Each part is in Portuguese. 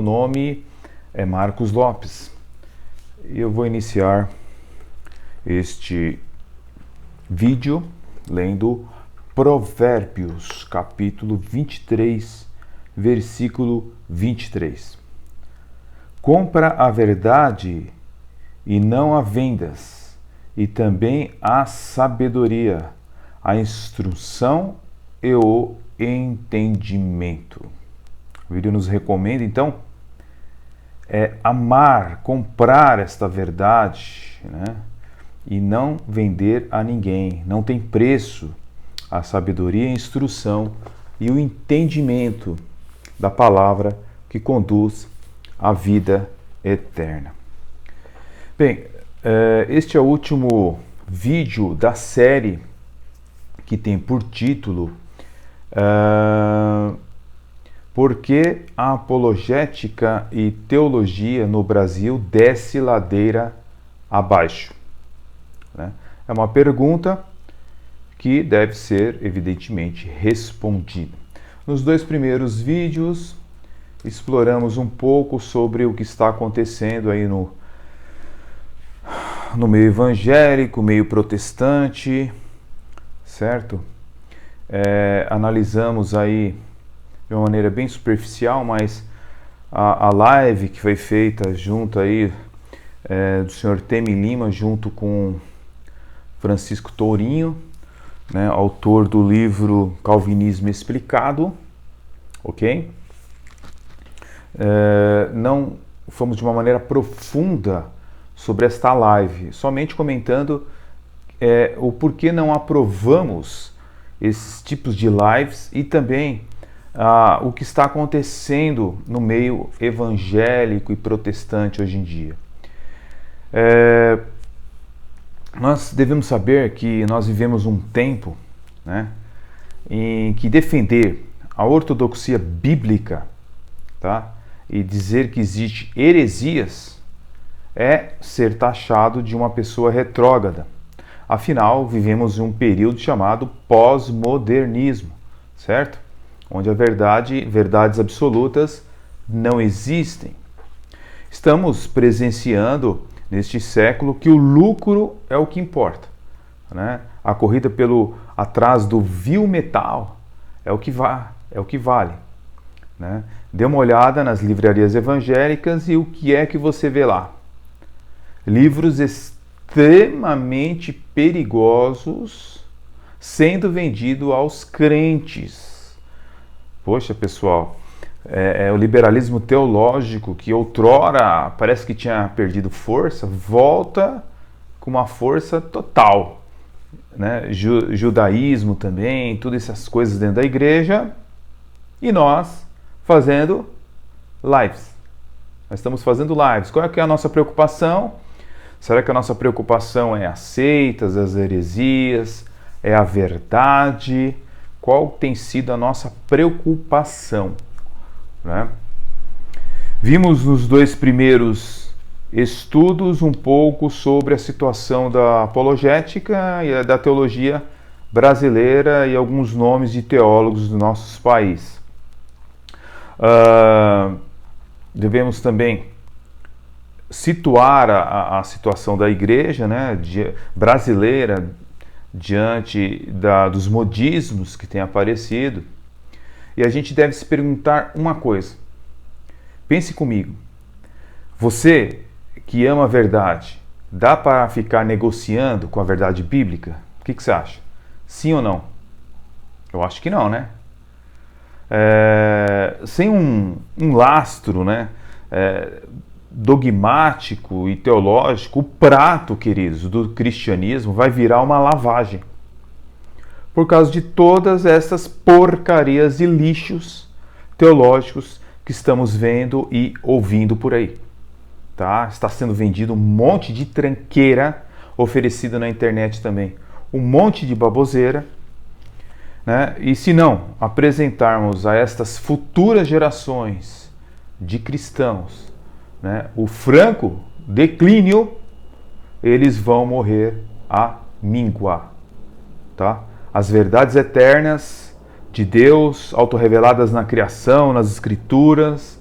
nome é Marcos Lopes e eu vou iniciar este vídeo lendo Provérbios, capítulo 23, versículo 23. Compra a verdade e não a vendas, e também a sabedoria, a instrução e o entendimento. O vídeo nos recomenda, então, amar, comprar esta verdade, né? E não vender a ninguém. Não tem preço a sabedoria, a instrução e o entendimento da palavra que conduz à vida eterna. Bem, este é o último vídeo da série que tem por título Por que a apologética e teologia no Brasil desce ladeira abaixo? É uma pergunta que deve ser, evidentemente, respondida. Nos dois primeiros vídeos, exploramos um pouco sobre o que está acontecendo aí no meio evangélico, meio protestante, certo? Analisamos aí de uma maneira bem superficial, mas a live que foi feita junto aí do senhor Temi Lima, junto com Francisco Tourinho, né, autor do livro Calvinismo Explicado, ok? Não fomos de uma maneira profunda sobre esta live, somente comentando o porquê não aprovamos esses tipos de lives e também o que está acontecendo no meio evangélico e protestante hoje em dia. Nós devemos saber que nós vivemos um tempo, né, em que defender a ortodoxia bíblica, tá, e dizer que existe heresias é ser taxado de uma pessoa retrógrada. Afinal, vivemos em um período chamado pós-modernismo, certo? Onde verdades absolutas não existem. Estamos presenciando neste século que o lucro é o que importa, né? A corrida atrás do vil metal é o que vale, né? Dê uma olhada nas livrarias evangélicas e o que é que você vê lá? Livros extremamente perigosos sendo vendidos aos crentes. Poxa, pessoal, o liberalismo teológico, que outrora parece que tinha perdido força, volta com uma força total, né? Judaísmo também, todas essas coisas dentro da igreja, e nós fazendo lives. Nós estamos fazendo lives. Qual é que é a nossa preocupação? Será que a nossa preocupação é as seitas, as heresias, é a verdade? Qual tem sido a nossa preocupação, né? Vimos nos dois primeiros estudos um pouco sobre a situação da apologética e da teologia brasileira e alguns nomes de teólogos do nosso país. Devemos também situar a situação da igreja, né, brasileira diante dos modismos que têm aparecido. E a gente deve se perguntar uma coisa. Pense comigo. Você que ama a verdade, dá para ficar negociando com a verdade bíblica? O que você acha? Sim ou não? Eu acho que não, né? Sem um lastro, né, dogmático e teológico, o prato, queridos, do cristianismo vai virar uma lavagem. Por causa de todas essas porcarias e lixos teológicos que estamos vendo e ouvindo por aí. Tá? Está sendo vendido um monte de tranqueira oferecida na internet também. Um monte de baboseira. Né? E se não apresentarmos a estas futuras gerações de cristãos, né, o franco declínio, eles vão morrer a míngua. Tá? As verdades eternas de Deus, autorreveladas na criação, nas escrituras,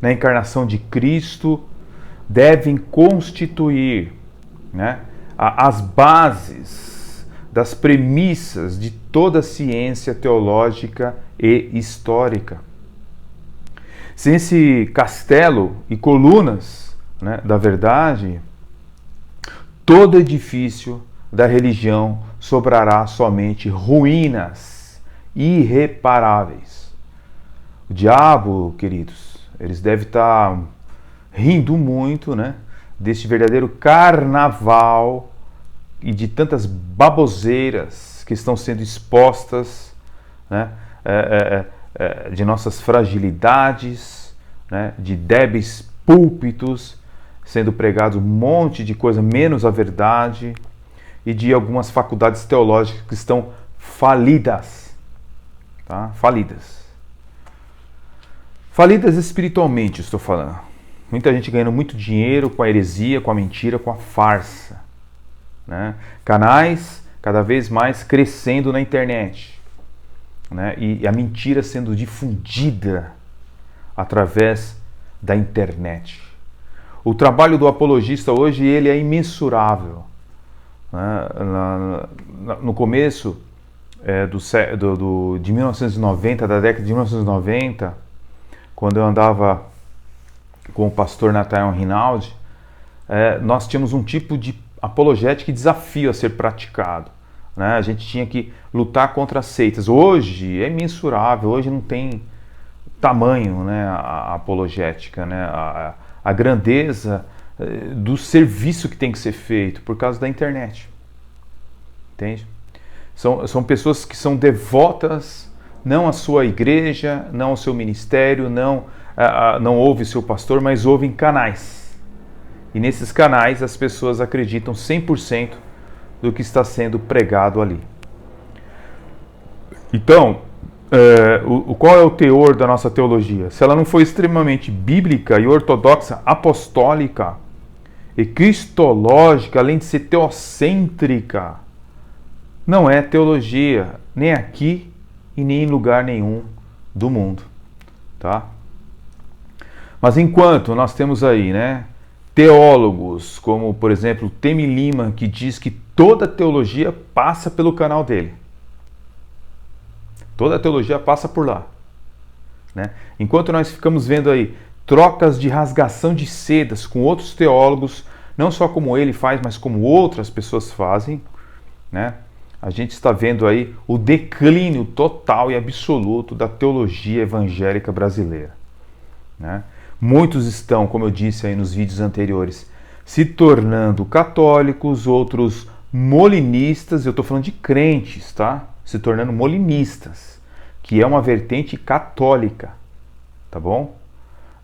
na encarnação de Cristo, devem constituir, né, as bases das premissas de toda a ciência teológica e histórica. Sem esse castelo e colunas, né, da verdade, todo edifício da religião sobrará somente ruínas irreparáveis. O diabo, queridos, eles devem estar rindo muito, né, deste verdadeiro carnaval e de tantas baboseiras que estão sendo expostas, né, de nossas fragilidades, né, de débeis púlpitos, sendo pregado um monte de coisa menos a verdade, e de algumas faculdades teológicas que estão falidas, tá? Falidas espiritualmente, estou falando. Muita gente ganhando muito dinheiro com a heresia, com a mentira, com a farsa, né? Canais cada vez mais crescendo na internet, né? E a mentira sendo difundida através da internet. O trabalho do apologista hoje ele é imensurável. No começo de 1990, da década de 1990, quando eu andava com o pastor Nathaniel Rinaldi, nós tínhamos um tipo de apologética e desafio a ser praticado, né? A gente tinha que lutar contra as seitas. Hoje é imensurável, hoje não tem tamanho, né, a apologética, né, a grandeza do serviço que tem que ser feito por causa da internet. Entende? São pessoas que são devotas não à sua igreja, não ao seu ministério, não ouvem seu pastor, mas ouvem canais. E nesses canais as pessoas acreditam 100% do que está sendo pregado ali. Então, qual é o teor da nossa teologia? Se ela não for extremamente bíblica e ortodoxa, apostólica e cristológica, além de ser teocêntrica, não é teologia, nem aqui e nem em lugar nenhum do mundo, tá? Mas enquanto nós temos aí, né, teólogos como, por exemplo, Temi Lima, que diz que toda teologia passa pelo canal dele. Toda a teologia passa por lá, né? Enquanto nós ficamos vendo aí trocas de rasgação de sedas com outros teólogos, não só como ele faz, mas como outras pessoas fazem, né? A gente está vendo aí o declínio total e absoluto da teologia evangélica brasileira, né? Muitos estão, como eu disse aí nos vídeos anteriores, se tornando católicos, outros molinistas. Eu estou falando de crentes, tá? Se tornando molinistas, que é uma vertente católica, tá bom?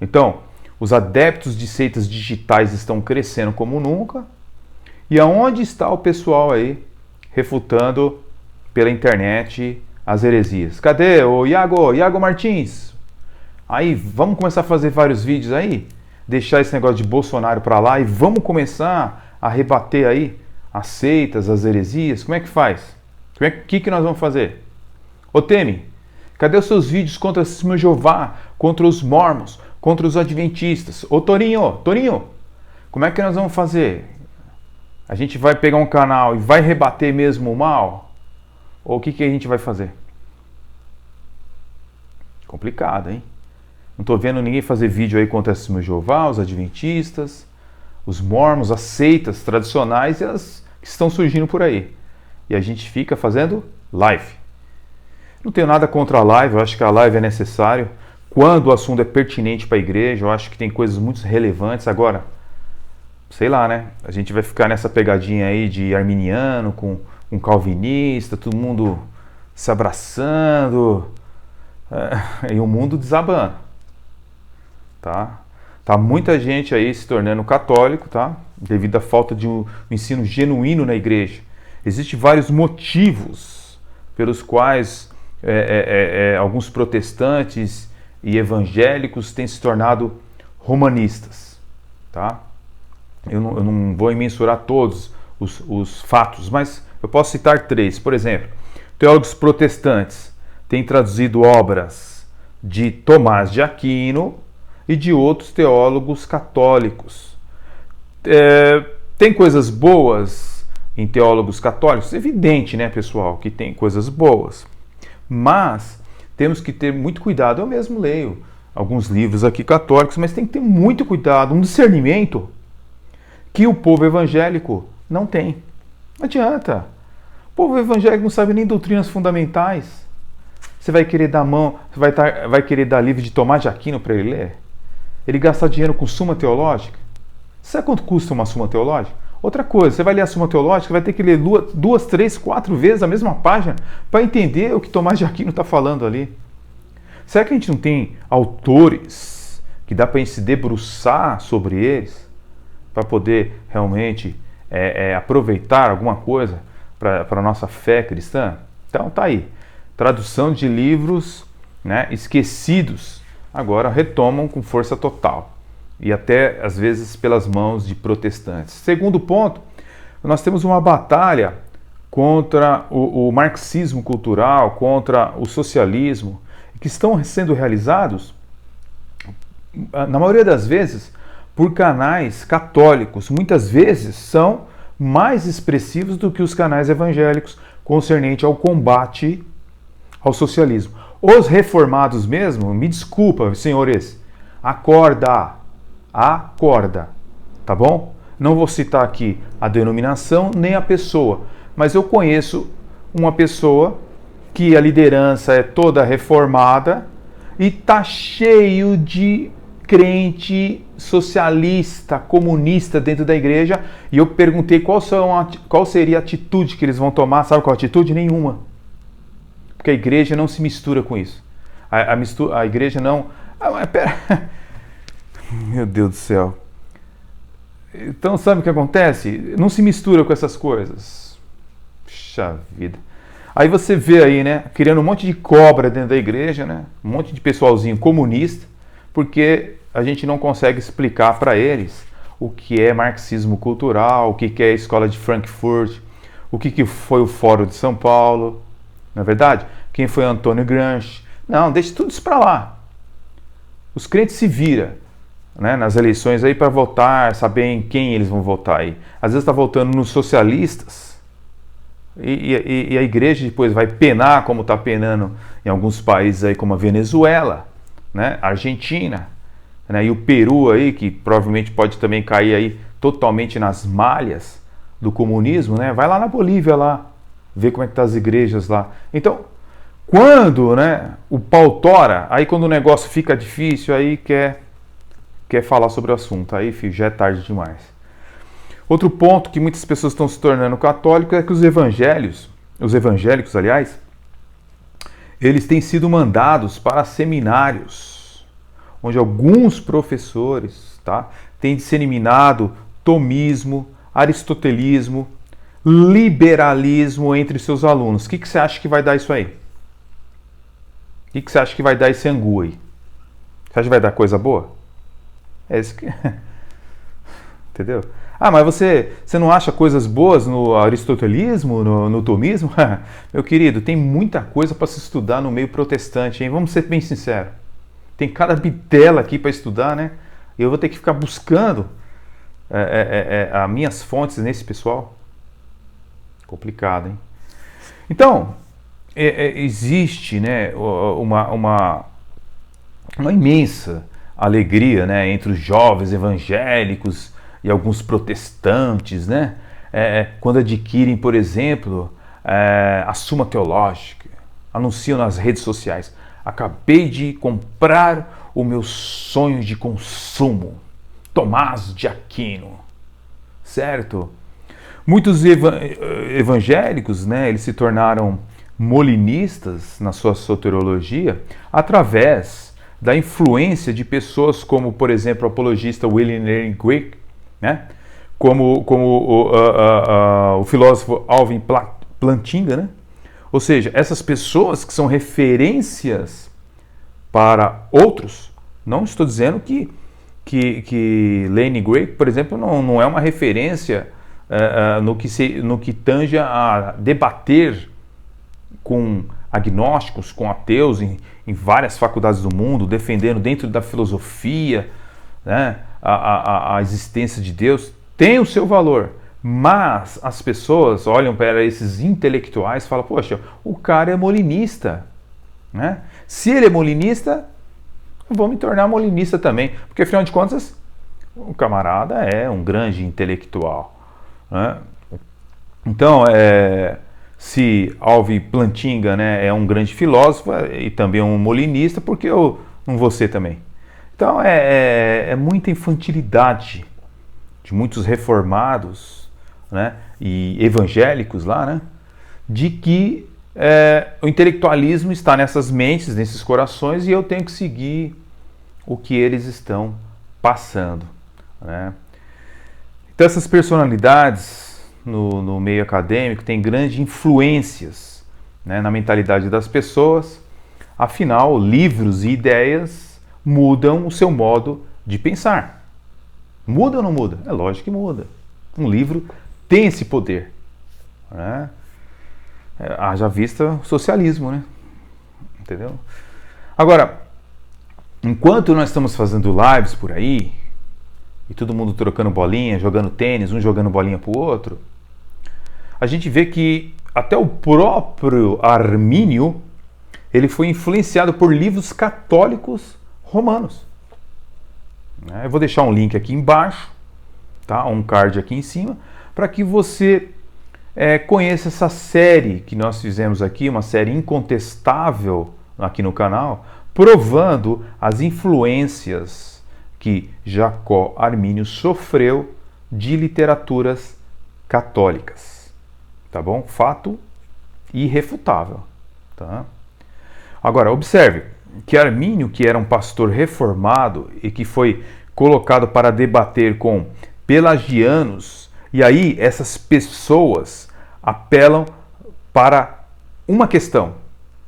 Então, os adeptos de seitas digitais estão crescendo como nunca. E aonde está o pessoal aí refutando pela internet as heresias? Cadê o Iago Martins? Aí, vamos começar a fazer vários vídeos aí, deixar esse negócio de Bolsonaro para lá e vamos começar a rebater aí as seitas, as heresias. Como é que faz? O que nós vamos fazer? Ô Temi, cadê os seus vídeos contra o Jeová, contra os mormons, contra os adventistas? Ô Torinho, como é que nós vamos fazer? A gente vai pegar um canal e vai rebater mesmo o mal? Ou o que a gente vai fazer? Complicado, hein? Não estou vendo ninguém fazer vídeo aí contra o Jeová, os adventistas, os mormons, as seitas tradicionais e as que estão surgindo por aí. E a gente fica fazendo live. Não tenho nada contra a live, eu acho que a live é necessário quando o assunto é pertinente para a igreja. Eu acho que tem coisas muito relevantes. Agora, sei lá, né? A gente vai ficar nessa pegadinha aí de arminiano com um calvinista, todo mundo se abraçando, e o mundo desabando, tá? Tá muita gente aí se tornando católico, tá? Devido à falta de um ensino genuíno na igreja. Existem vários motivos pelos quais alguns protestantes e evangélicos têm se tornado romanistas, tá? Eu não vou mensurar todos os fatos, mas eu posso citar 3. Por exemplo, teólogos protestantes têm traduzido obras de Tomás de Aquino e de outros teólogos católicos. Tem coisas boas em teólogos católicos? Evidente, né, pessoal, que tem coisas boas. Mas temos que ter muito cuidado. Eu mesmo leio alguns livros aqui católicos, mas tem que ter muito cuidado, um discernimento que o povo evangélico não tem. Não adianta. O povo evangélico não sabe nem doutrinas fundamentais. Você vai querer dar mão, vai querer dar livro de Tomás de Aquino para ele ler? Ele gastar dinheiro com Suma Teológica? Sabe quanto custa uma Suma Teológica? Outra coisa, você vai ler a Suma Teológica, vai ter que ler 2, 3, 4 vezes a mesma página para entender o que Tomás de Aquino está falando ali. Será que a gente não tem autores que dá para a gente se debruçar sobre eles para poder realmente aproveitar alguma coisa para a nossa fé cristã? Então tá aí. Tradução de livros, né, esquecidos, agora retomam com força total. E até, às vezes, pelas mãos de protestantes. Segundo ponto, nós temos uma batalha contra o marxismo cultural, contra o socialismo, que estão sendo realizados, na maioria das vezes, por canais católicos. Muitas vezes são mais expressivos do que os canais evangélicos concernente ao combate ao socialismo. Os reformados mesmo, me desculpa, senhores, acorda, tá bom? Não vou citar aqui a denominação nem a pessoa, mas eu conheço uma pessoa que a liderança é toda reformada e tá cheio de crente socialista, comunista dentro da igreja, e eu perguntei qual seria a atitude que eles vão tomar. Sabe qual atitude? Nenhuma. Porque a igreja não se mistura com isso. A igreja não... mas pera... Meu Deus do céu. Então sabe o que acontece? Não se mistura com essas coisas. Puxa vida. Aí você vê aí, né, criando um monte de cobra dentro da igreja, né? Um monte de pessoalzinho comunista, porque a gente não consegue explicar para eles o que é marxismo cultural, o que é a escola de Frankfurt, o que foi o Fórum de São Paulo, não é verdade? Quem foi Antônio Gramsci? Não, deixa tudo isso para lá. Os crentes se viram, né, nas eleições aí para votar, saber em quem eles vão votar aí. Às vezes está votando nos socialistas e a igreja depois vai penar, como está penando em alguns países aí como a Venezuela, né, Argentina, né, e o Peru aí, que provavelmente pode também cair aí totalmente nas malhas do comunismo, né? Vai lá na Bolívia lá, ver como é que tá as igrejas lá. Então, quando, né, o pau tora, aí quando o negócio fica difícil, aí quer falar sobre o assunto, aí filho, já é tarde demais. Outro ponto que muitas pessoas estão se tornando católicos é que os evangélicos, aliás, eles têm sido mandados para seminários, onde alguns professores, tá, têm disseminado tomismo, aristotelismo, liberalismo entre seus alunos. O que você acha que vai dar isso aí? O que você acha que vai dar esse angu aí? Você acha que vai dar coisa boa? É isso que... Entendeu? Ah, mas você não acha coisas boas no aristotelismo, no tomismo? Meu querido, tem muita coisa para se estudar no meio protestante, hein? Vamos ser bem sinceros. Tem cada bitela aqui para estudar, né? E eu vou ter que ficar buscando as minhas fontes nesse pessoal. Complicado, hein? Então, existe, né, uma imensa alegria, né, entre os jovens evangélicos e alguns protestantes, né, quando adquirem, por exemplo, a Suma Teológica, anunciam nas redes sociais: acabei de comprar o meu sonho de consumo, Tomás de Aquino, certo? Muitos evangélicos, né, eles se tornaram molinistas na sua soteriologia através da influência de pessoas como, por exemplo, o apologista William Lane Craig, né, como o filósofo Alvin Plantinga, né? Ou seja, essas pessoas que são referências para outros. Não estou dizendo que Lane Craig, por exemplo, não é uma referência no que tange a debater com agnósticos, com ateus em em várias faculdades do mundo, defendendo dentro da filosofia, né, a existência de Deus, tem o seu valor. Mas as pessoas olham para esses intelectuais e falam, poxa, o cara é molinista, né? Se ele é molinista, eu vou me tornar molinista também, porque afinal de contas, o camarada é um grande intelectual, né? Então, se Alvin Plantinga, né, é um grande filósofo e também um molinista, porque eu não vou ser também. Então, é muita infantilidade de muitos reformados, né, e evangélicos lá, né, de que o intelectualismo está nessas mentes, nesses corações, e eu tenho que seguir o que eles estão passando, né. Então essas personalidades no meio acadêmico têm grandes influências, né, na mentalidade das pessoas. Afinal, livros e ideias mudam o seu modo de pensar. Muda ou não muda? É lógico que muda. Um livro tem esse poder, né? Haja vista o socialismo, né? Entendeu? Agora, enquanto nós estamos fazendo lives por aí, e todo mundo trocando bolinha, jogando tênis, um jogando bolinha pro outro, a gente vê que até o próprio Armínio, ele foi influenciado por livros católicos romanos. Eu vou deixar um link aqui embaixo, tá? Um card aqui em cima, para que você conheça essa série que nós fizemos aqui, uma série incontestável aqui no canal, provando as influências que Jacó Armínio sofreu de literaturas católicas. Tá bom? Fato irrefutável. Tá? Agora, observe que Armínio, que era um pastor reformado e que foi colocado para debater com pelagianos, e aí essas pessoas apelam para uma questão.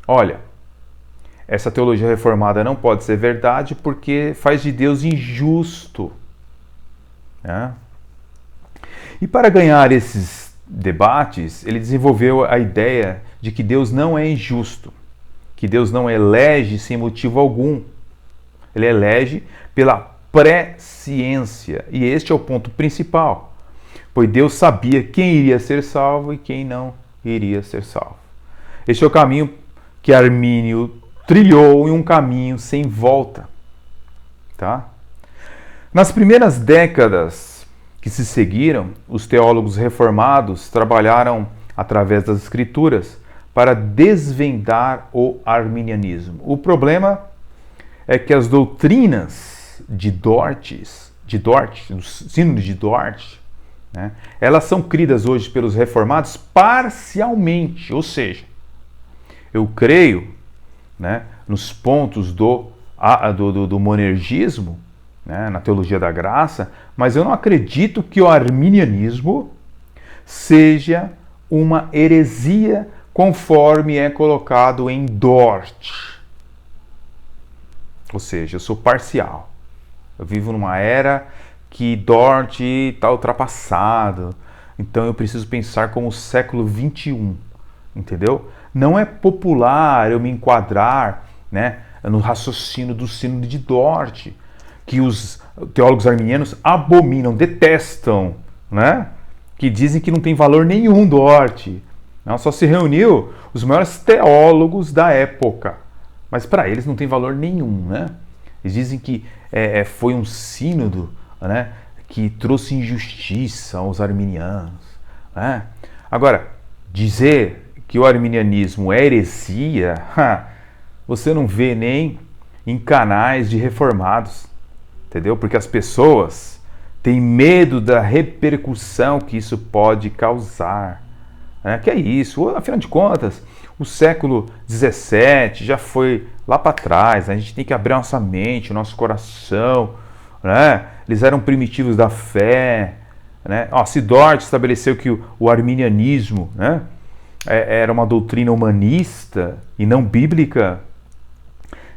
Olha, essa teologia reformada não pode ser verdade porque faz de Deus injusto, né? E para ganhar esses debates, ele desenvolveu a ideia de que Deus não é injusto, que Deus não elege sem motivo algum. Ele elege pela presciência. E este é o ponto principal. Pois Deus sabia quem iria ser salvo e quem não iria ser salvo. Este é o caminho que Armínio trilhou, em um caminho sem volta. Tá? Nas primeiras décadas que se seguiram, os teólogos reformados trabalharam através das escrituras para desvendar o arminianismo. O problema é que as doutrinas de Dort, do Sínodo de Dort, né, elas são cridas hoje pelos reformados parcialmente, ou seja, eu creio, né, nos pontos do monergismo, né, na teologia da graça, mas eu não acredito que o arminianismo seja uma heresia conforme é colocado em Dort. Ou seja, eu sou parcial. Eu vivo numa era que Dort está ultrapassado, então eu preciso pensar como o século XXI, entendeu? Não é popular eu me enquadrar, né, no raciocínio do Sínodo de Dort, que os teólogos arminianos abominam, detestam, né? Que dizem que não tem valor nenhum Dort. Não, só se reuniu os maiores teólogos da época, mas para eles não tem valor nenhum, né? Eles dizem que foi um sínodo, né, que trouxe injustiça aos arminianos, né? Agora, dizer que o arminianismo é heresia, você não vê nem em canais de reformados, entendeu? Porque as pessoas têm medo da repercussão que isso pode causar. Que é isso? Afinal de contas, o século XVII já foi lá para trás, né? A gente tem que abrir nossa mente, o nosso coração, né? Eles eram primitivos da fé, né? Se Dort estabeleceu que o arminianismo, né, era uma doutrina humanista e não bíblica,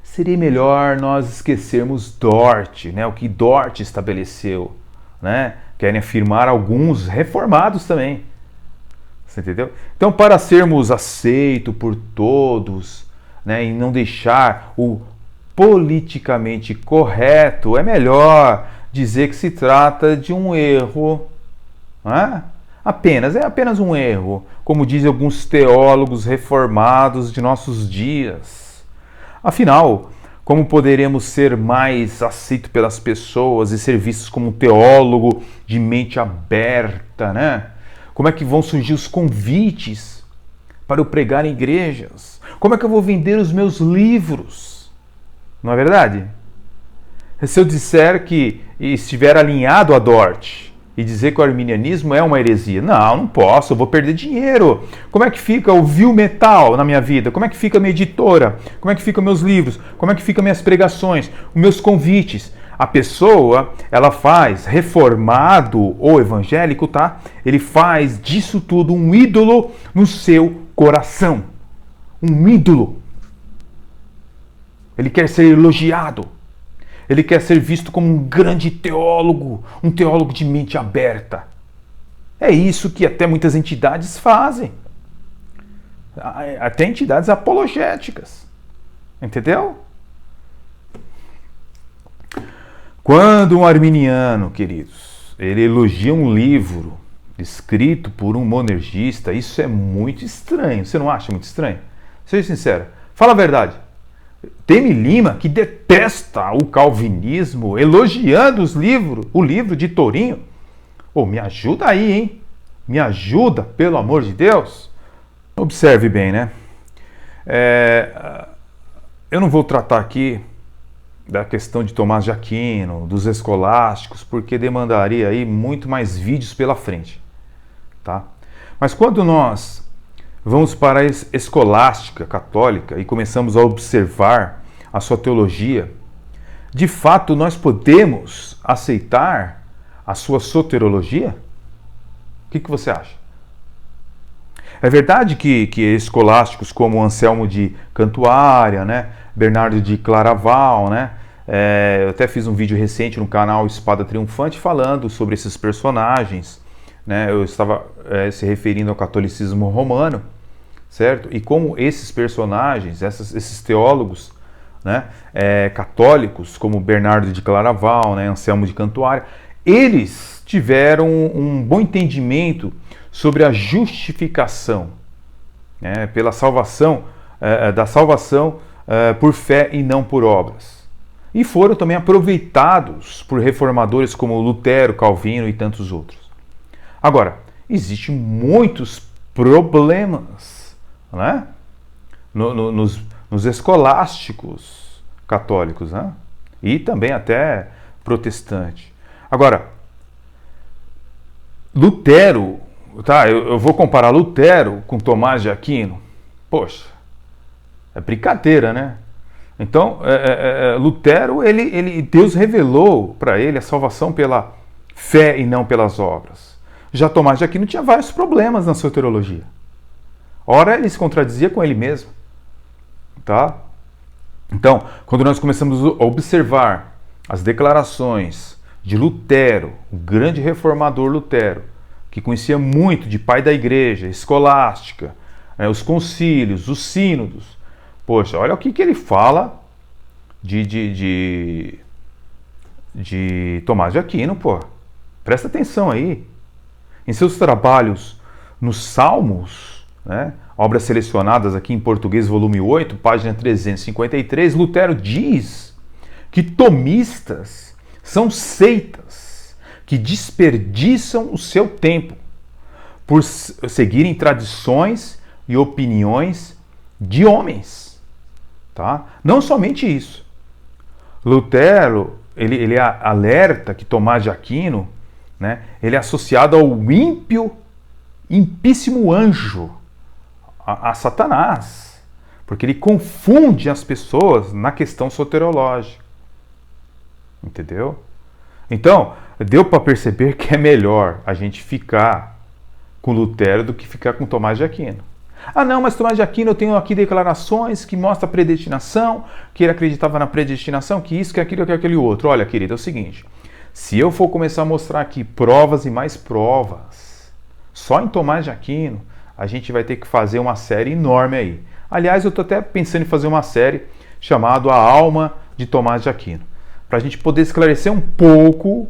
seria melhor nós esquecermos Dort, né? O que Dort estabeleceu, né? Querem afirmar alguns reformados também. Você entendeu? Então, para sermos aceitos por todos, né, e não deixar o politicamente correto, é melhor dizer que se trata de um erro, né? É apenas um erro, como dizem alguns teólogos reformados de nossos dias. Afinal, como poderemos ser mais aceitos pelas pessoas e ser vistos como um teólogo de mente aberta, né? Como é que vão surgir os convites para eu pregar em igrejas? Como é que eu vou vender os meus livros? Não é verdade? Se eu disser que estiver alinhado a Dort e dizer que o arminianismo é uma heresia, não posso, eu vou perder dinheiro. Como é que fica o Viu Metal na minha vida? Como é que fica a minha editora? Como é que ficam meus livros? Como é que ficam minhas pregações? Os meus convites? A pessoa, ela faz, reformado ou evangélico, tá? Ele faz disso tudo um ídolo no seu coração. Um ídolo. Ele quer ser elogiado. Ele quer ser visto como um grande teólogo, um teólogo de mente aberta. É isso que até muitas entidades fazem. Até entidades apologéticas. Entendeu? Quando um arminiano, queridos, ele elogia um livro escrito por um monergista, isso é muito estranho. Você não acha muito estranho? Seja sincero. Fala a verdade. Temi Lima, que detesta o calvinismo, elogiando o livro de Torinho. Me ajuda aí, hein? Me ajuda, pelo amor de Deus. Observe bem, né? Eu não vou tratar aqui da questão de Tomás de Aquino, dos escolásticos, porque demandaria aí muito mais vídeos pela frente, tá? Mas quando nós vamos para a escolástica católica e começamos a observar a sua teologia, de fato nós podemos aceitar a sua soterologia? O que você acha? É verdade que escolásticos como Anselmo de Cantuária, né, Bernardo de Claraval, né, eu até fiz um vídeo recente no canal Espada Triunfante falando sobre esses personagens, né, eu estava se referindo ao catolicismo romano, certo? E como esses personagens, esses teólogos, né, católicos, como Bernardo de Claraval, né, Anselmo de Cantuária, eles tiveram um bom entendimento sobre a justificação, né, pela salvação, da salvação por fé e não por obras. E foram também aproveitados por reformadores como Lutero, Calvino e tantos outros. Agora, existem muitos problemas, né, nos escolásticos católicos, né, e também até protestantes. Agora, Lutero, tá, eu vou comparar Lutero com Tomás de Aquino. Poxa, é brincadeira, né? Então, Lutero, Deus revelou para ele a salvação pela fé e não pelas obras. Já Tomás de Aquino tinha vários problemas na sua teologia. Ora, ele se contradizia com ele mesmo. Tá? Então, quando nós começamos a observar as declarações de Lutero, o grande reformador Lutero, que conhecia muito de pai da igreja, escolástica, os concílios, os sínodos. Poxa, olha o que ele fala de Tomás de Aquino, pô. Presta atenção aí. Em seus trabalhos nos Salmos, né, obras selecionadas aqui em português, volume 8, página 353, Lutero diz que tomistas são seitas que desperdiçam o seu tempo por seguirem tradições e opiniões de homens. Tá? Não somente isso. Lutero, ele alerta que Tomás de Aquino, né, ele é associado ao impíssimo anjo, a Satanás, porque ele confunde as pessoas na questão soterológica. Entendeu? Então, deu para perceber que é melhor a gente ficar com Lutero do que ficar com Tomás de Aquino. Ah não, mas Tomás de Aquino, eu tenho aqui declarações que mostram a predestinação, que ele acreditava na predestinação, que isso, que aquilo, que aquele outro. Olha, querido, é o seguinte, se eu for começar a mostrar aqui provas e mais provas, só em Tomás de Aquino, a gente vai ter que fazer uma série enorme aí. Aliás, eu estou até pensando em fazer uma série chamada A Alma de Tomás de Aquino, para a gente poder esclarecer um pouco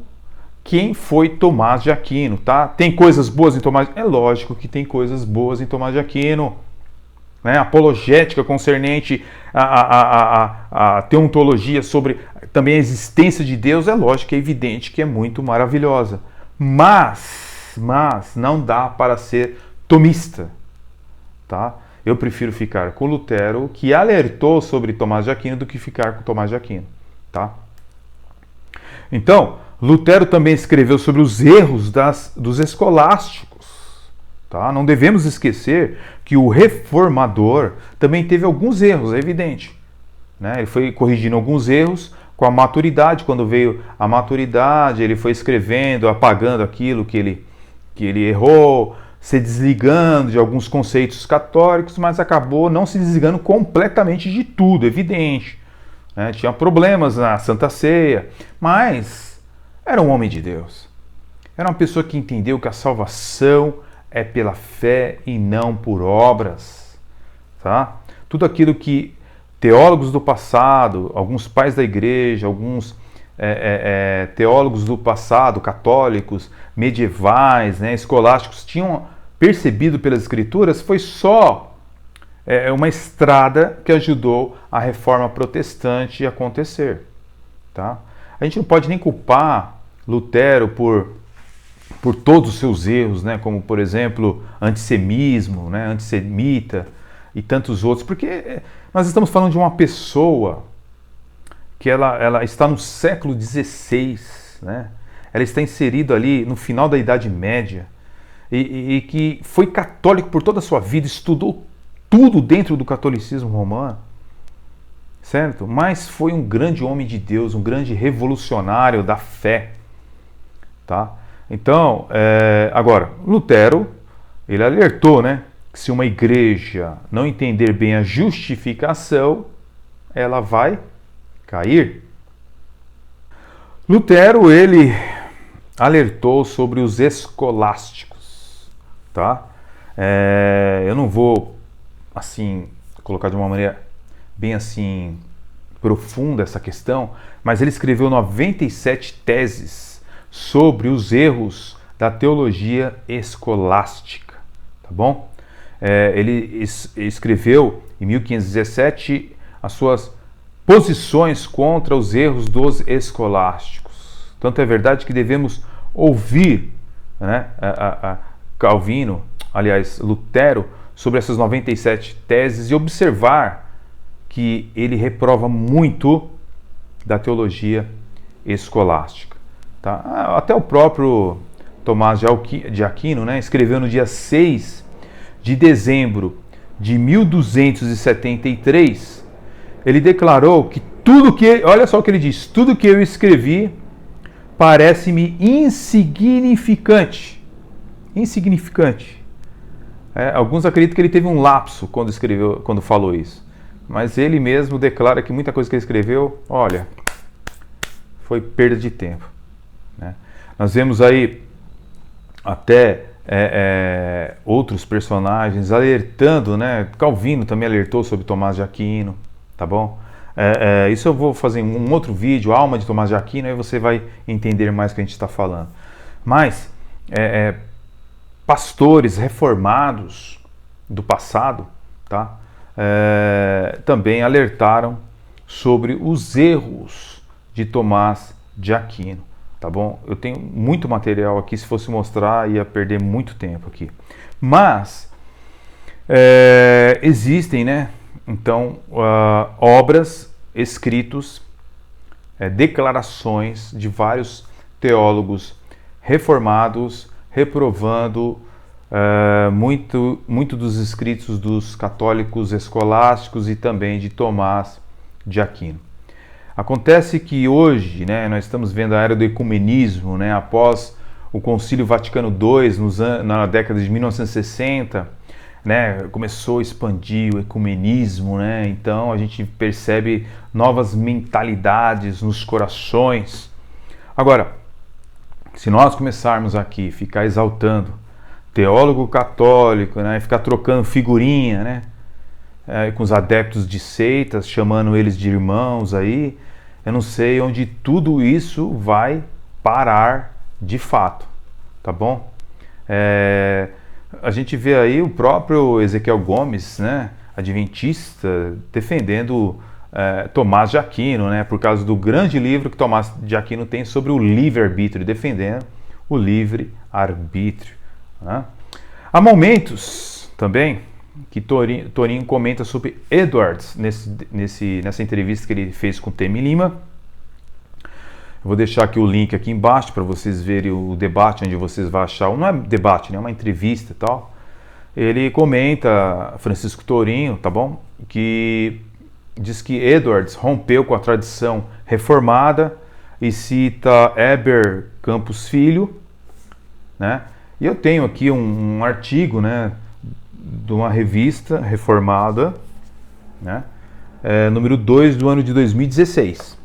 quem foi Tomás de Aquino, tá? Tem coisas boas em Tomás? É lógico que tem coisas boas em Tomás de Aquino, né? Apologética concernente a teontologia sobre também a existência de Deus, é lógico que é evidente que é muito maravilhosa, mas não dá para ser tomista, tá? Eu prefiro ficar com Lutero, que alertou sobre Tomás de Aquino, do que ficar com Tomás de Aquino, tá? Então, Lutero também escreveu sobre os erros dos escolásticos, tá? Não devemos esquecer que o reformador também teve alguns erros, é evidente, né? Ele foi corrigindo alguns erros com a maturidade. Quando veio a maturidade, ele foi escrevendo, apagando aquilo que ele errou, se desligando de alguns conceitos católicos, mas acabou não se desligando completamente de tudo, evidente, né? Tinha problemas na Santa Ceia, mas era um homem de Deus. Era uma pessoa que entendeu que a salvação é pela fé e não por obras, tá? Tudo aquilo que teólogos do passado, alguns pais da igreja, alguns teólogos do passado, católicos, medievais, né, escolásticos, tinham percebido pelas escrituras, foi só uma estrada que ajudou a reforma protestante a acontecer, tá? A gente não pode nem culpar Lutero por todos os seus erros, né, como, por exemplo, antissemismo, né, antissemita e tantos outros, porque nós estamos falando de uma pessoa que ela está no século XVI, né? Ela está inserida ali no final da Idade Média e que foi católico por toda a sua vida, estudou tudo dentro do catolicismo romano, certo? Mas foi um grande homem de Deus, um grande revolucionário da fé, tá? Então, agora, Lutero, ele alertou, né, que se uma igreja não entender bem a justificação, ela vai cair. Lutero, ele alertou sobre os escolásticos, tá? Eu não vou, assim, colocar de uma maneira bem assim profunda essa questão, mas ele escreveu 97 teses sobre os erros da teologia escolástica, tá bom? Ele escreveu em 1517 as suas posições contra os erros dos escolásticos. Tanto é verdade que devemos ouvir, né, Lutero, sobre essas 97 teses e observar que ele reprova muito da teologia escolástica, tá? Até o próprio Tomás de Aquino, né, escreveu no dia 6 de dezembro de 1273, ele declarou que olha só o que ele diz, tudo que eu escrevi parece-me insignificante. Alguns acreditam que ele teve um lapso quando falou isso, mas ele mesmo declara que muita coisa que ele escreveu, olha, foi perda de tempo, né? Nós vemos aí até outros personagens alertando, né? Calvino também alertou sobre Tomás de Aquino, tá bom? Isso eu vou fazer um outro vídeo, a Alma de Tomás de Aquino, aí você vai entender mais o que a gente está falando. Mas pastores reformados do passado, tá? Também alertaram sobre os erros de Tomás de Aquino, tá bom? Eu tenho muito material aqui, se fosse mostrar ia perder muito tempo aqui. Mas existem, né? Então, obras, escritos, declarações de vários teólogos reformados reprovando muito dos escritos dos católicos escolásticos e também de Tomás de Aquino. Acontece que hoje, né, nós estamos vendo a era do ecumenismo, né, após o Concílio Vaticano II, na década de 1960, né, começou a expandir o ecumenismo, né, então a gente percebe novas mentalidades nos corações. Agora, se nós começarmos aqui a ficar exaltando teólogo católico, né, ficar trocando figurinha, né, com os adeptos de seitas, chamando eles de irmãos aí. Eu não sei onde tudo isso vai parar de fato, tá bom? A gente vê aí o próprio Ezequiel Gomes, né, adventista, defendendo Tomás de Aquino, né, por causa do grande livro que Tomás de Aquino tem sobre o livre-arbítrio, defendendo o livre-arbítrio. Né? Há momentos também que Torinho comenta sobre Edwards nessa entrevista que ele fez com Temi Lima. Eu vou deixar aqui o link aqui embaixo para vocês verem o debate, onde vocês vão achar. Não é debate, né? É uma entrevista e tal. Ele comenta, Francisco Torinho, tá bom? Que diz que Edwards rompeu com a tradição reformada e cita Heber Campos Filho, né? E eu tenho aqui um artigo, né, de uma revista reformada, né, número 2 do ano de 2016,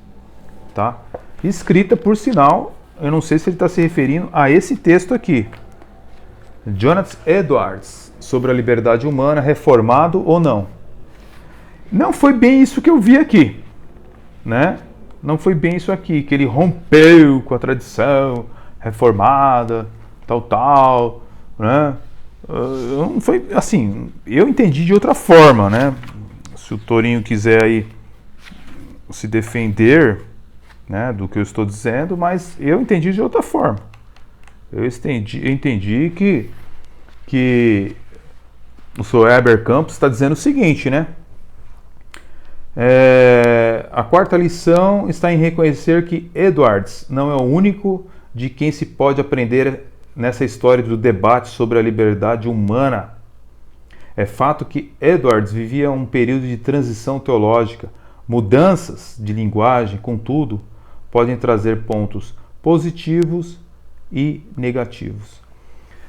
tá? Escrita, por sinal, eu não sei se ele está se referindo a esse texto aqui, Jonathan Edwards, sobre a liberdade humana, reformado ou não. Não foi bem isso que eu vi aqui, né? Não foi bem isso aqui, que ele rompeu com a tradição reformada, tal, né? Não foi assim, eu entendi de outra forma, né? Se o Torinho quiser aí se defender, né, do que eu estou dizendo, mas eu entendi de outra forma. Eu entendi que o Sr. Heber Campos está dizendo o seguinte, né? A quarta lição está em reconhecer que Edwards não é o único de quem se pode aprender nessa história do debate sobre a liberdade humana. É fato que Edwards vivia um período de transição teológica. Mudanças de linguagem, contudo, podem trazer pontos positivos e negativos.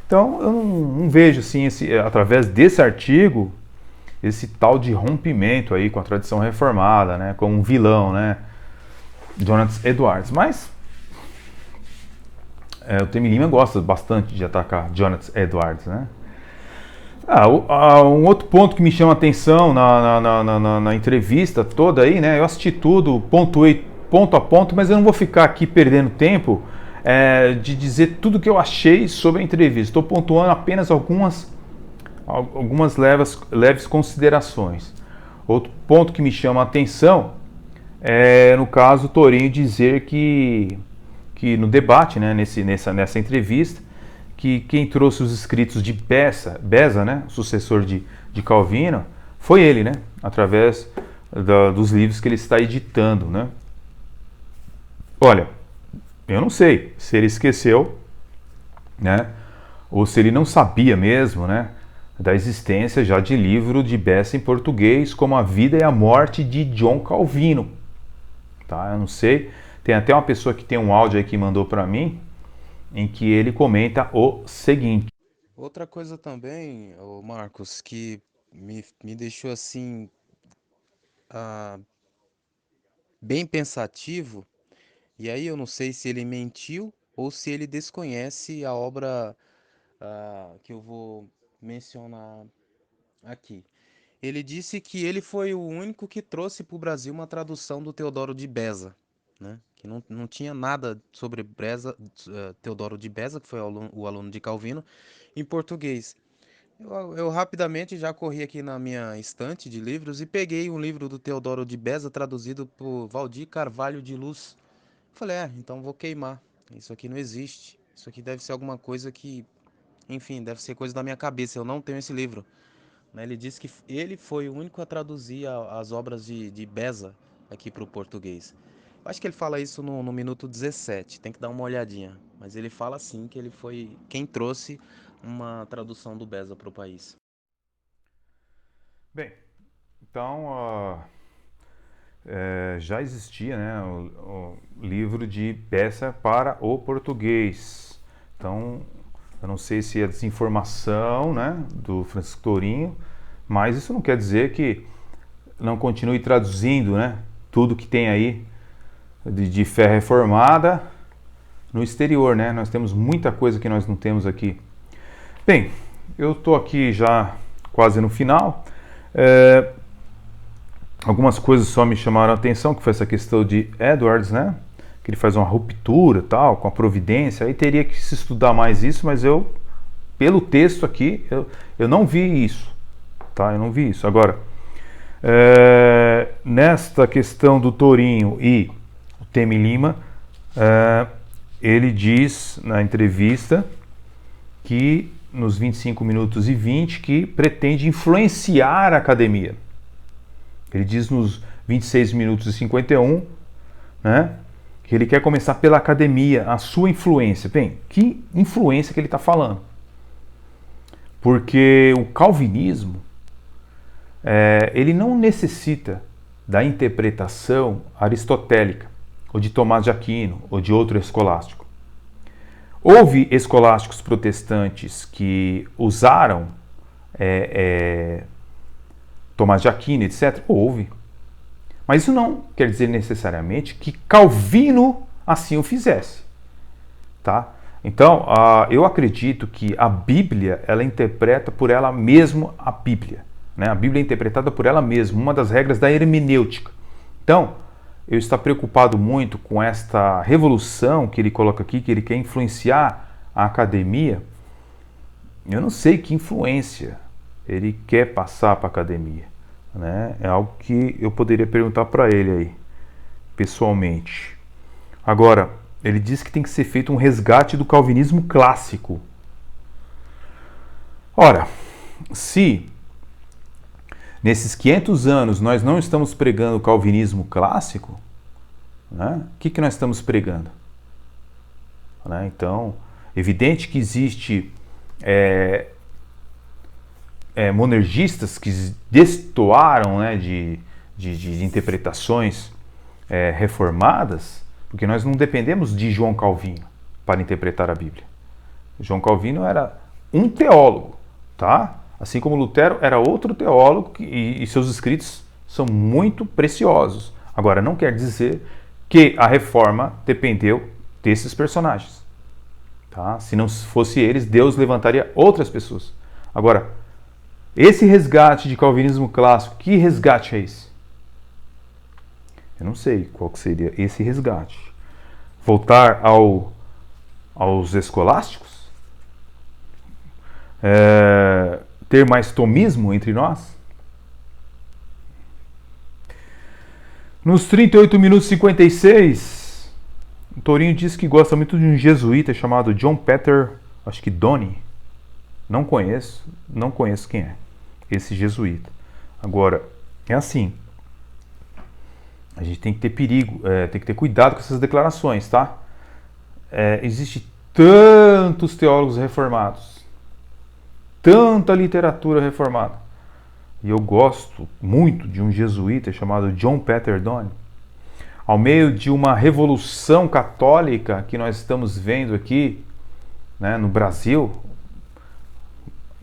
Então, eu não vejo assim, através desse artigo, esse tal de rompimento aí com a tradição reformada, né, como um vilão, né, Jonathan Edwards. Mas o Temi Lima gosta bastante de atacar Jonathan Edwards, né? Um outro ponto que me chama a atenção na entrevista toda aí, né? Eu assisti tudo, pontuei ponto a ponto, mas eu não vou ficar aqui perdendo tempo de dizer tudo o que eu achei sobre a entrevista. Estou pontuando apenas algumas leves considerações. Outro ponto que me chama a atenção é, no caso, o Torinho dizer que no debate, né, nessa entrevista, que quem trouxe os escritos de Beza, né, sucessor de Calvino, foi ele, né, através dos livros que ele está editando, né. Olha, eu não sei se ele esqueceu, né, ou se ele não sabia mesmo, né, da existência já de livro de Beza em português, como A Vida e a Morte de John Calvino, tá? Eu não sei. Tem até uma pessoa que tem um áudio aí que mandou para mim, em que ele comenta o seguinte. Outra coisa também, ô Marcos, que me deixou assim, ah, bem pensativo, e aí eu não sei se ele mentiu ou se ele desconhece a obra, que eu vou mencionar aqui. Ele disse que ele foi o único que trouxe para o Brasil uma tradução do Teodoro de Beza, né? Que não tinha nada sobre Teodoro de Beza, que foi o aluno de Calvino, em português. Eu rapidamente já corri aqui na minha estante de livros e peguei um livro do Teodoro de Beza traduzido por Valdir Carvalho de Luz. Falei, então vou queimar. Isso aqui não existe. Isso aqui deve ser alguma coisa que, enfim, deve ser coisa da minha cabeça. Eu não tenho esse livro. Né? Ele disse que ele foi o único a traduzir as obras de Beza aqui para o português. Eu acho que ele fala isso no minuto 17, tem que dar uma olhadinha. Mas ele fala sim que ele foi quem trouxe uma tradução do Beza para o país. Bem, então já existia, né, o livro de Beza para o português. Então, eu não sei se é desinformação, né, do Francisco Torinho, mas isso não quer dizer que não continue traduzindo, né, tudo que tem aí de fé reformada no exterior, né? Nós temos muita coisa que nós não temos aqui. Bem, eu estou aqui já quase no final. algumas coisas só me chamaram a atenção, que foi essa questão de Edwards, né? Que ele faz uma ruptura tal, com a providência. Aí teria que se estudar mais isso, mas eu, pelo texto aqui, eu não vi isso. Tá? Eu não vi isso. Agora, nesta questão do Torinho e o Temi Lima, ele diz na entrevista que nos 25 minutos e 20 que pretende influenciar a academia. Ele diz nos 26 minutos e 51, né, que ele quer começar pela academia, a sua influência. Bem, que influência que ele está falando? Porque o calvinismo, ele não necessita da interpretação aristotélica, ou de Tomás de Aquino, ou de outro escolástico. Houve escolásticos protestantes que usaram Tomás de Aquino, etc. Houve. Mas isso não quer dizer necessariamente que Calvino assim o fizesse. Tá? Então, eu acredito que a Bíblia, ela interpreta por ela mesma a Bíblia. Né? A Bíblia é interpretada por ela mesma, uma das regras da hermenêutica. Então, eu estou preocupado muito com esta revolução que ele coloca aqui, que ele quer influenciar a academia. Eu não sei que influência ele quer passar para a academia. Né? É algo que eu poderia perguntar para ele aí, pessoalmente. Agora, ele diz que tem que ser feito um resgate do calvinismo clássico. Ora, se nesses 500 anos nós não estamos pregando o calvinismo clássico, né, o que nós estamos pregando? Né? Então, evidente que existe monergistas que destoaram, né, de interpretações reformadas, porque nós não dependemos de João Calvino para interpretar a Bíblia. João Calvino era um teólogo, tá? Assim como Lutero era outro teólogo e seus escritos são muito preciosos. Agora, não quer dizer que a reforma dependeu desses personagens. Tá? Se não fosse eles, Deus levantaria outras pessoas. Agora, esse resgate de calvinismo clássico, que resgate é esse? Eu não sei qual que seria esse resgate. Voltar aos escolásticos? Ter mais tomismo entre nós? Nos 38 minutos e 56, o Torinho diz que gosta muito de um jesuíta chamado John Peter, acho que Donne. Não conheço quem é esse jesuíta. Agora, é assim, a gente tem que ter perigo, tem que ter cuidado com essas declarações, tá? Existe tantos teólogos reformados, tanta literatura reformada, e eu gosto muito de um jesuíta chamado John Peter Donne. Ao meio de uma revolução católica que nós estamos vendo aqui, né, no Brasil,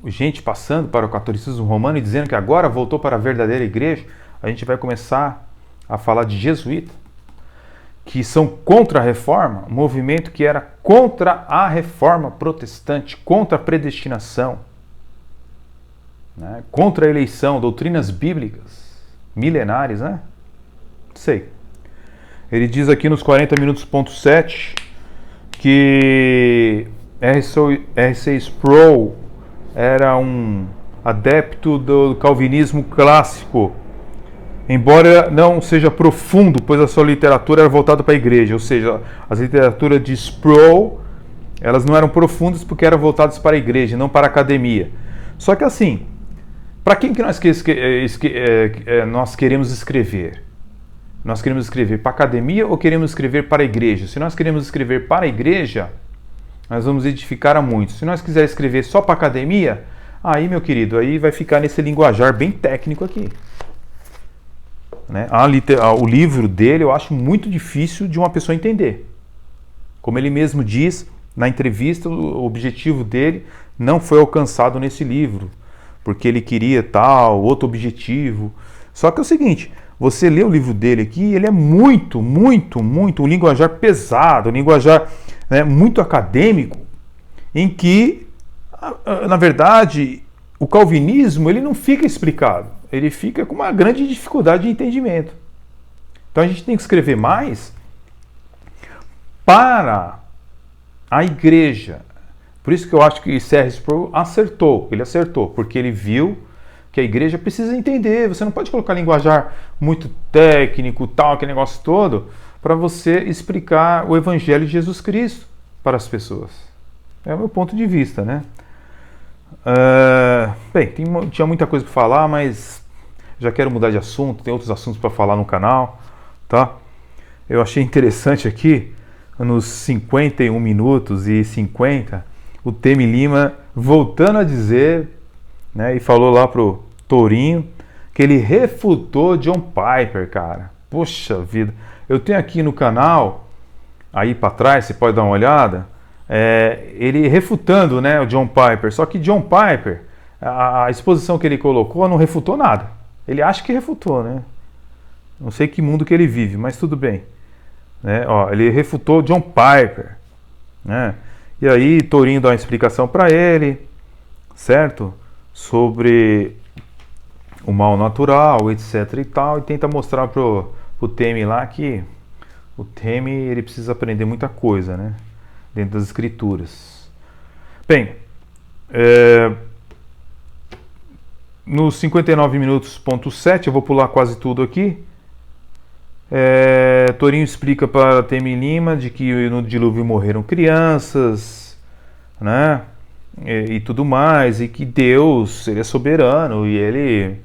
gente passando para o catolicismo romano e dizendo que agora voltou para a verdadeira igreja, a gente vai começar a falar de jesuíta, que são contra a reforma, um movimento que era contra a reforma protestante, contra a predestinação, né? Contra a eleição, doutrinas bíblicas, milenares, né? Sei. Ele diz aqui nos 40 minutos, ponto 7, que R.C. Sproul era um adepto do calvinismo clássico, embora não seja profundo, pois a sua literatura era voltada para a igreja, ou seja, as literaturas de Sproul, elas não eram profundas porque eram voltadas para a igreja, não para a academia. Só que assim, para quem que nós queremos escrever? Nós queremos escrever para a academia ou queremos escrever para a igreja? Se nós queremos escrever para a igreja, nós vamos edificar a muitos. Se nós quisermos escrever só para a academia, aí, meu querido, aí vai ficar nesse linguajar bem técnico aqui. Né? O livro dele eu acho muito difícil de uma pessoa entender. Como ele mesmo diz na entrevista, o objetivo dele não foi alcançado nesse livro, porque ele queria tal, outro objetivo. Só que é o seguinte, você lê o livro dele aqui, ele é muito, um linguajar pesado, um linguajar, né, muito acadêmico, em que, na verdade, o calvinismo ele não fica explicado, ele fica com uma grande dificuldade de entendimento. Então a gente tem que escrever mais para a igreja. Por isso que eu acho que C.R. Sproul acertou, porque ele viu que a igreja precisa entender, você não pode colocar linguajar muito técnico, tal, aquele negócio todo, para você explicar o Evangelho de Jesus Cristo para as pessoas. É o meu ponto de vista, né? Bem, tinha muita coisa para falar, mas já quero mudar de assunto, tem outros assuntos para falar no canal, tá? Eu achei interessante aqui, nos 51 minutos e 50, o Temi Lima voltando a dizer, né, e falou lá pro Tourinho, que ele refutou John Piper, cara. Poxa vida, eu tenho aqui no canal, aí para trás, você pode dar uma olhada, ele refutando, né, o John Piper, só que John Piper, a exposição que ele colocou não refutou nada. Ele acha que refutou, né? Não sei que mundo que ele vive, mas tudo bem. Né? Ó, ele refutou John Piper, né? E aí Tourinho dá uma explicação para ele, certo? Sobre o mal natural, etc e tal, e tenta mostrar pro Temi lá que o Temi ele precisa aprender muita coisa, né? Dentro das escrituras. Bem, nos 59 minutos, ponto 7, eu vou pular quase tudo aqui. Tourinho explica para Temi Lima de que no dilúvio morreram crianças, né? E tudo mais, e que Deus ele é soberano e ele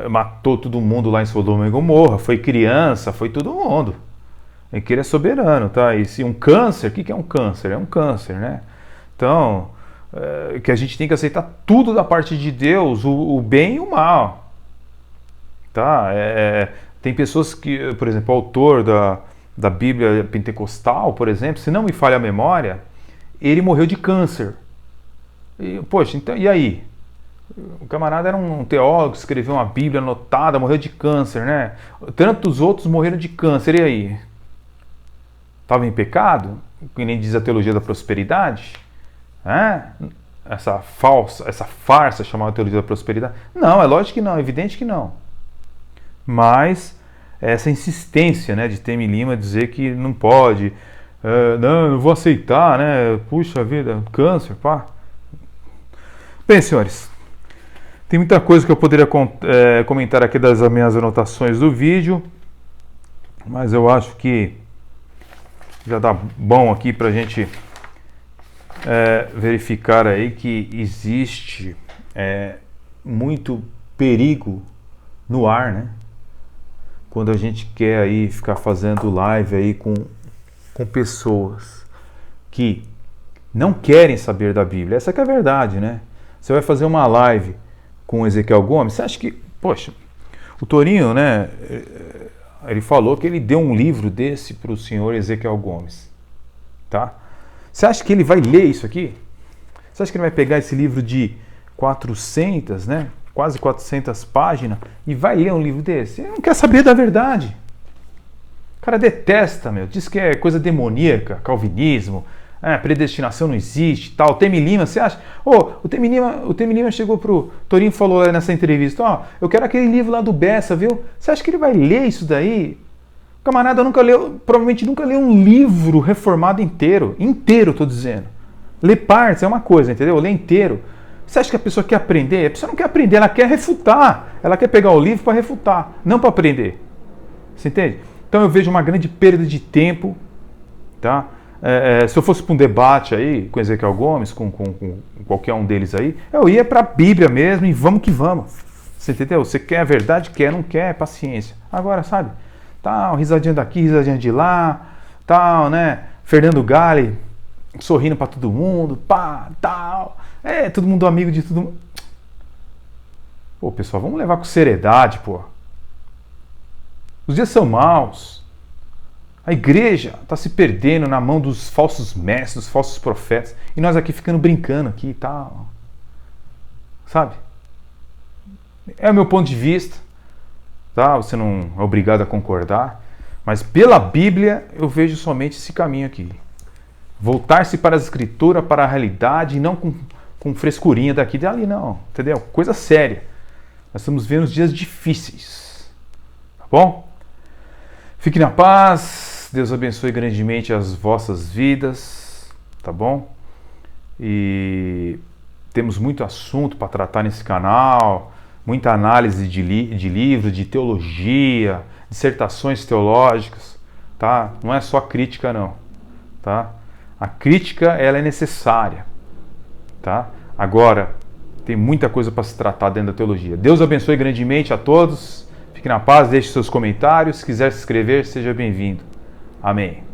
matou todo mundo lá em Sodoma e Gomorra, foi criança, foi todo mundo. E que ele é soberano, tá? E se um câncer, o que é um câncer? É um câncer, né? Então, que a gente tem que aceitar tudo da parte de Deus, o bem e o mal, tá? Tem pessoas que, por exemplo, o autor da Bíblia Pentecostal, por exemplo, se não me falha a memória, ele morreu de câncer. E, poxa, então, e aí? O camarada era um teólogo, escreveu uma Bíblia anotada, morreu de câncer, né? Tantos outros morreram de câncer, e aí? Estava em pecado? Que nem diz a teologia da prosperidade? Essa farsa chamada teologia da prosperidade? Não, é lógico que não, é evidente que não. Mas essa insistência, né, de Temi Lima dizer que não pode, não vou aceitar, né? Puxa vida, câncer, pá. Bem, senhores, tem muita coisa que eu poderia comentar aqui das minhas anotações do vídeo, mas eu acho que já dá bom aqui para a gente verificar aí que existe muito perigo no ar, né? Quando a gente quer aí ficar fazendo live aí com pessoas que não querem saber da Bíblia. Essa que é a verdade, né? Você vai fazer uma live com o Ezequiel Gomes, você acha que, poxa, o Tourinho, né, ele falou que ele deu um livro desse para o senhor Ezequiel Gomes, tá? Você acha que ele vai ler isso aqui? Você acha que ele vai pegar esse livro de 400, né, quase 400 páginas e vai ler um livro desse? Ele não quer saber da verdade. O cara detesta, diz que é coisa demoníaca, calvinismo, predestinação não existe, tal. Temi Lima, você acha? O Temi Lima chegou pro Tourinho e falou nessa entrevista, eu quero aquele livro lá do Bessa, viu? Você acha que ele vai ler isso daí? O camarada provavelmente nunca leu um livro reformado inteiro, tô dizendo. Ler partes é uma coisa, entendeu? Ler inteiro. Você acha que a pessoa quer aprender? A pessoa não quer aprender, ela quer refutar. Ela quer pegar o livro para refutar, não para aprender. Você entende? Então eu vejo uma grande perda de tempo, tá? Se eu fosse para um debate aí com Ezequiel Gomes, com qualquer um deles aí, eu ia para a Bíblia mesmo e vamos que vamos. Você entendeu? Você quer a verdade? Quer, não quer, paciência. Agora, sabe? Tal, risadinha daqui, risadinha de lá, tal, né? Fernando Gale sorrindo para todo mundo, pá, tal. Todo mundo amigo de todo mundo. Pô, pessoal, vamos levar com seriedade, pô. Os dias são maus. A igreja está se perdendo na mão dos falsos mestres, dos falsos profetas. E nós aqui ficando brincando aqui e tal. Sabe? É o meu ponto de vista. Tá? Você não é obrigado a concordar. Mas pela Bíblia eu vejo somente esse caminho aqui. Voltar-se para a Escritura, para a realidade, e não com com frescurinha daqui e dali, não, entendeu? Coisa séria. Nós estamos vendo dias difíceis, tá bom? Fique na paz, Deus abençoe grandemente as vossas vidas, tá bom? E temos muito assunto para tratar nesse canal, muita análise de livros, de teologia, dissertações teológicas, tá? Não é só crítica não, tá? A crítica, ela é necessária, tá? Agora, tem muita coisa para se tratar dentro da teologia. Deus abençoe grandemente a todos. Fique na paz, deixe seus comentários. Se quiser se inscrever, seja bem-vindo. Amém.